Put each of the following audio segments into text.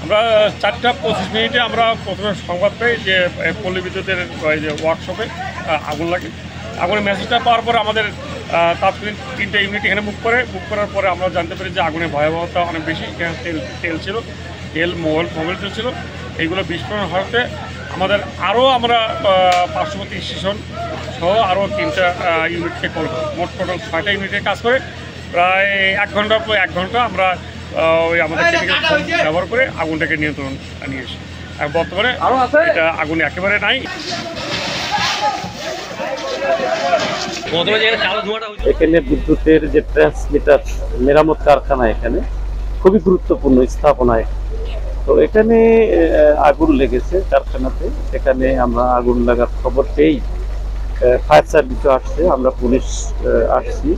আমরা 4:25 আমরা প্রথমে সংবাদ পাই যে পল্লী বিদ্যুতের যে ওয়ার্কশপে আগুন লাগে। আগুনের মেসেজটা পাওয়ার পরে আমাদের তাৎক্ষণিক 3টে ইউনিট এখানে বুক করার পরে আমরা জানতে পারি যে আগুনের ভয়াবহতা অনেক বেশি। এখানে তেল ছিল, মোবাইল ছিল, এইগুলো বিস্ফোরণ হওয়াতে আমাদের আমরা পার্শ্ববর্তী স্টেশন সহ আরও 3টা ইউনিটকে কল করি। মোট টোটাল 6টা ইউনিটে কাজ করে প্রায় 1 ঘন্টা আমরা আমাদের টেকনিক্যাল ফোন ব্যবহার করে আগুনটাকে নিয়ন্ত্রণ নিয়ে এসি। আর বর্তমানে এটা আগুন একেবারে নাই। এখানে বিদ্যুতের যে ট্রান্সমিটার মেরামত কারখানা এখানে খুবই গুরুত্বপূর্ণ স্থাপনায়, তো এখানে আগুন লেগেছে কারখানাতে। এখানে আমরা আগুন লাগার খবর পেয়েই ফায়ার সার্ভিসও আসছে, আমরা পুলিশ আসছি।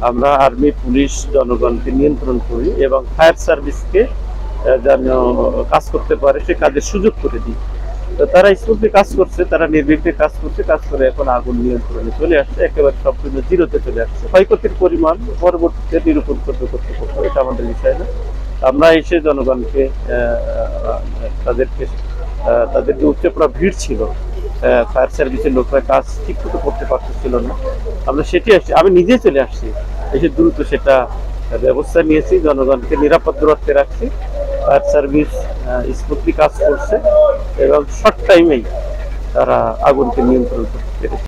আমরা আর্মি, পুলিশ, জনগণকে নিয়ন্ত্রণ করি এবং ফায়ার সার্ভিসকে যেন কাজ করতে পারে সে কাজের সুযোগ করে দিই। তো তারা স্মুথলি কাজ করছে, তারা নির্বিঘ্নে কাজ করে এখন আগুন নিয়ন্ত্রণে চলে আসছে, একেবারে সম্পূর্ণ জিরোতে চলে আসছে। ক্ষয়ক্ষতির পরিমাণ পরবর্তীতে নিরূপণ করবে কর্তৃপক্ষ, এটা আমাদের বিষয় না। আমরা এসে জনগণকে তাদের যে উচ্চপ্রা ভিড় ছিল, ফায়ার সার্ভিসের লোকরা কাজ ঠিকমতো করতে পারতেছিল না, আমরা সেটি আমি নিজে চলে আসছি, এসে দ্রুত সেটা ব্যবস্থা নিয়েছি, জনগণকে নিরাপদ দূরত্বে রাখছি। ফায়ার সার্ভিস স্মুথলি কাজ করছে এবং শর্ট টাইমেই তারা আগুনকে নিয়ন্ত্রণ করতে পেরেছে।